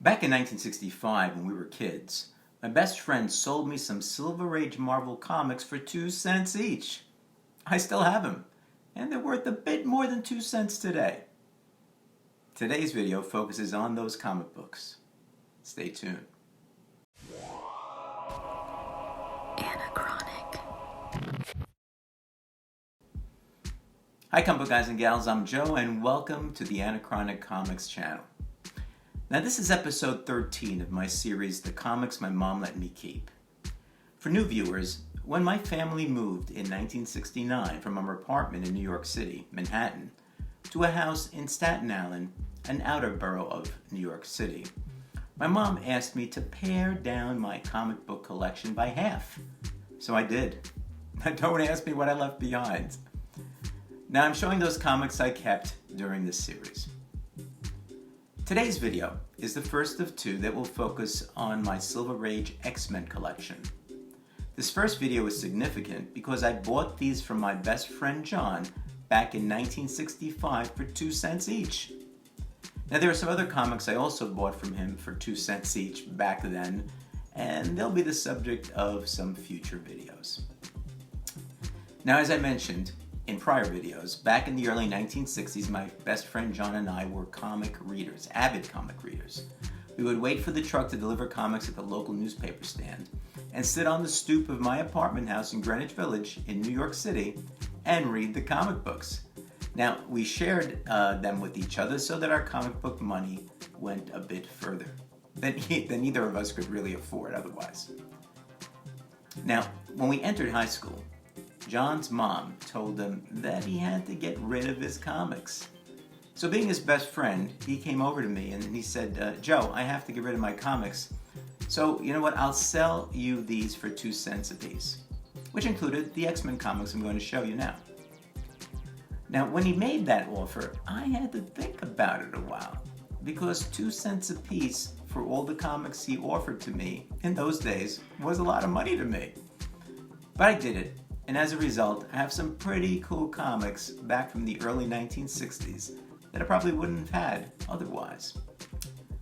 Back in 1965, when we were kids, my best friend sold me some Silver Age Marvel comics for 2 cents each. I still have them, and they're worth a bit more than 2 cents today. Today's video focuses on those comic books. Stay tuned. Anachronic. Hi comic book guys and gals, I'm Joe and welcome to the Anachronic Comics channel. Now this is episode 13 of my series, The Comics My Mom Let Me Keep. For new viewers, when my family moved in 1969 from our apartment in New York City, Manhattan, to a house in Staten Island, an outer borough of New York City, my mom asked me to pare down my comic book collection by half. So I did. Don't ask me what I left behind. Now I'm showing those comics I kept during this series. Today's video is the first of two that will focus on my Silver Age X-Men collection. This first video is significant because I bought these from my best friend John back in 1965 for 2 cents each. Now there are some other comics I also bought from him for 2 cents each back then, and they'll be the subject of some future videos. Now as I mentioned in prior videos, back in the early 1960s, my best friend John and I were comic readers, avid comic readers. We would wait for the truck to deliver comics at the local newspaper stand and sit on the stoop of my apartment house in Greenwich Village in New York City and read the comic books. Now, we shared them with each other so that our comic book money went a bit further than either of us could really afford otherwise. Now, when we entered high school, John's mom told him that he had to get rid of his comics. So being his best friend, he came over to me and he said, Joe, I have to get rid of my comics. So, you know what, I'll sell you these for 2 cents a piece, which included the X-Men comics I'm going to show you now. Now, when he made that offer, I had to think about it a while, because 2 cents a piece for all the comics he offered to me in those days was a lot of money to me. But I did it. And as a result, I have some pretty cool comics back from the early 1960s that I probably wouldn't have had otherwise.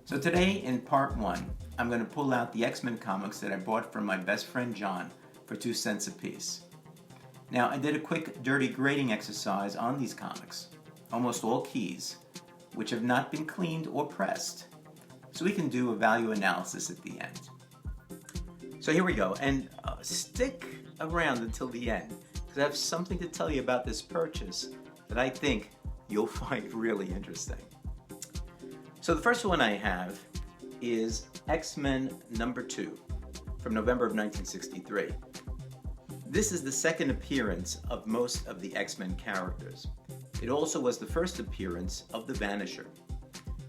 So today, in part 1, I'm going to pull out the X-Men comics that I bought from my best friend John for 2 cents a piece. Now, I did a quick dirty grading exercise on these comics, almost all keys, which have not been cleaned or pressed, so we can do a value analysis at the end. So here we go, and stick around until the end, because I have something to tell you about this purchase that I think you'll find really interesting. So the first one I have is X-Men number 2 from November of 1963. This is the second appearance of most of the X-Men characters. It also was the first appearance of the Vanisher.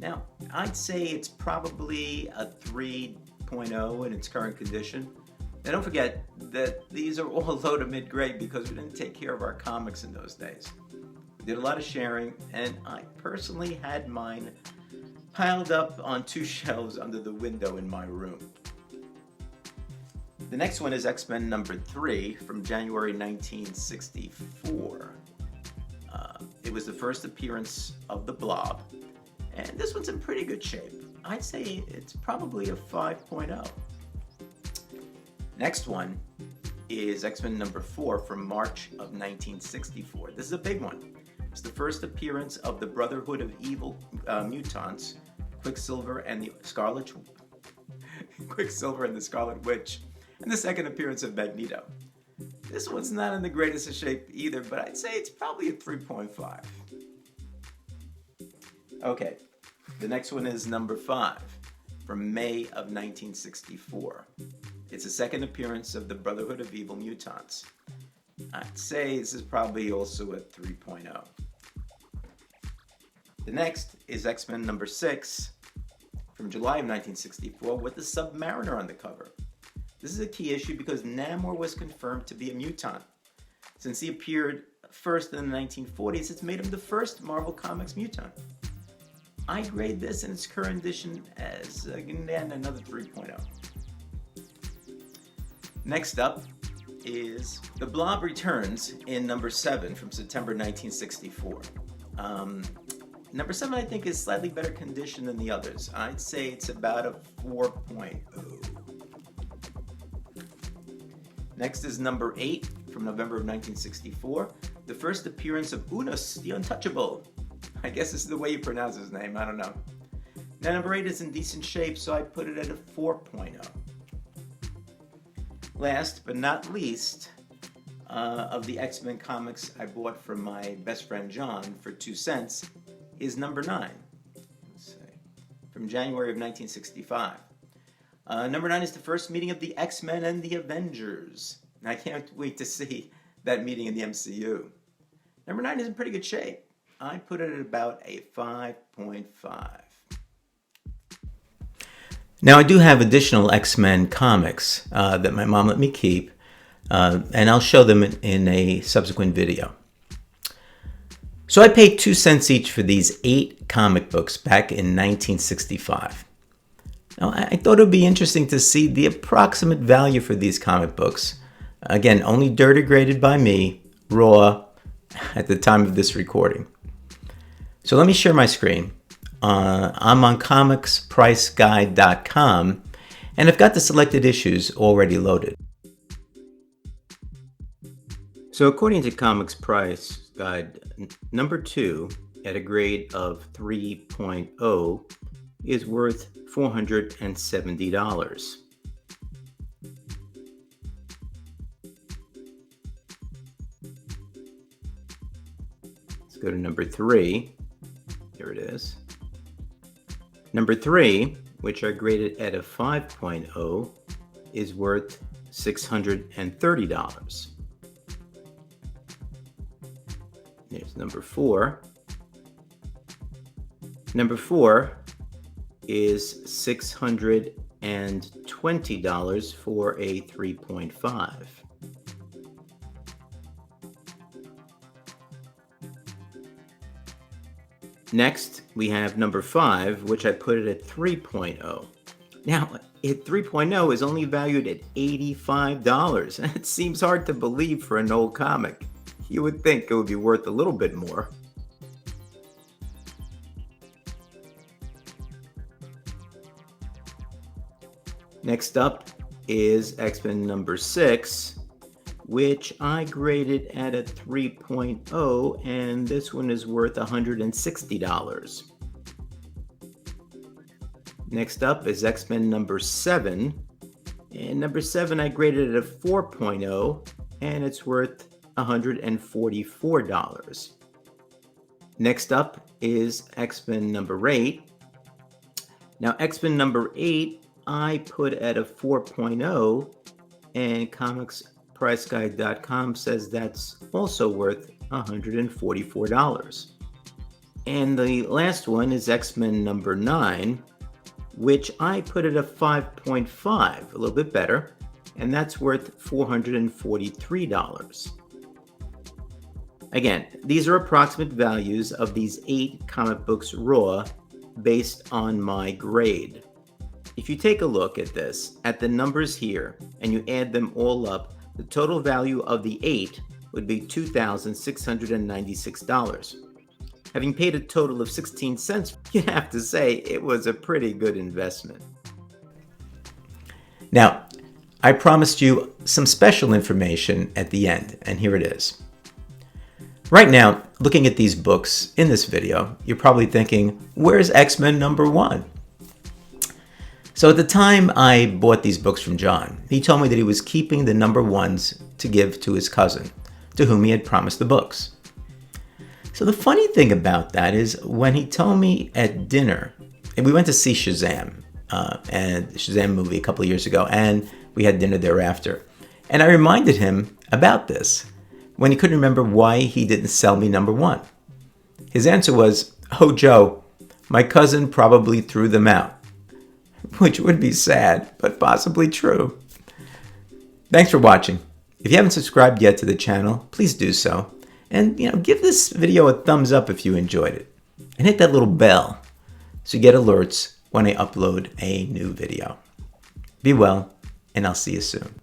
Now, I'd say it's probably a 3.0 in its current condition. Now don't forget that these are all low to mid-grade because we didn't take care of our comics in those days. We did a lot of sharing, and I personally had mine piled up on 2 shelves under the window in my room. The next one is X-Men number 3 from January 1964. It was the first appearance of the Blob, and this one's in pretty good shape. I'd say it's probably a 5.0. Next one is X-Men number 4 from March of 1964. This is a big one. It's the first appearance of the Brotherhood of Evil Mutants, Quicksilver and the Scarlet Witch, and the second appearance of Magneto. This one's not in the greatest of shape either, but I'd say it's probably a 3.5. Okay, the next one is number 5 from May of 1964. It's the second appearance of the Brotherhood of Evil Mutants. I'd say this is probably also a 3.0. The next is X-Men number 6 from July of 1964 with the Submariner on the cover. This is a key issue because Namor was confirmed to be a mutant. Since he appeared first in the 1940s, it's made him the first Marvel Comics mutant. I grade this in its current edition as another 3.0. Next up is The Blob Returns in number 7 from September 1964. Number 7, I think, is slightly better condition than the others. I'd say it's about a 4.0. Next is number 8 from November of 1964. The first appearance of Lunacy, the Untouchable. I guess this is the way you pronounce his name, I don't know. Now number 8 is in decent shape, so I put it at a 4.0. Last but not least, of the X-Men comics I bought from my best friend John for 2 cents is number 9. Let's see. From January of 1965. Number 9 is the first meeting of the X-Men and the Avengers. And I can't wait to see that meeting in the MCU. Number 9 is in pretty good shape. I put it at about a 5.5. Now, I do have additional X-Men comics that my mom let me keep, and I'll show them in a subsequent video. So I paid 2 cents each for these 8 comic books back in 1965. Now, I thought it would be interesting to see the approximate value for these comic books. Again, only dirty graded by me, raw, at the time of this recording. So let me share my screen. I'm on comicspriceguide.com, and I've got the selected issues already loaded. So according to Comics Price Guide, number 2 at a grade of 3.0 is worth $470. Let's go to number 3. Here it is. Number 3, which are graded at a 5.0, is worth $630. There's number 4. Number 4 is $620 for a 3.5. Next, we have number 5, which I put it at 3.0. Now, at 3.0 is only valued at $85. It seems hard to believe for an old comic. You would think it would be worth a little bit more. Next up is X-Men number 6, which I graded at a 3.0, and this one is worth $160. Next up is X-Men number 7, and number 7 I graded at a 4.0, and it's worth $144. Next up is X-Men number 8. Now X-Men number 8 I put at a 4.0, and comicspriceguide.com says that's also worth $144. And the last one is X-Men number 9, which I put at a 5.5, a little bit better, and that's worth $443. Again, these are approximate values of these 8 comic books raw based on my grade. If you take a look at this, at the numbers here, and you add them all up, the total value of the 8 would be $2,696. Having paid a total of 16 cents, you have to say it was a pretty good investment. Now, I promised you some special information at the end, and here it is. Right now, looking at these books in this video, you're probably thinking, where's X-Men number 1? So at the time I bought these books from John, he told me that he was keeping the number 1s to give to his cousin, to whom he had promised the books. So the funny thing about that is when he told me at dinner, and we went to see Shazam, and the Shazam movie a couple of years ago, and we had dinner thereafter. And I reminded him about this when he couldn't remember why he didn't sell me number 1. His answer was, "Oh, Joe, my cousin probably threw them out." Which would be sad, but possibly true. Thanks for watching. If you haven't subscribed yet to the channel, please do so. And give this video a thumbs up if you enjoyed it. And hit that little bell so you get alerts when I upload a new video. Be well, and I'll see you soon.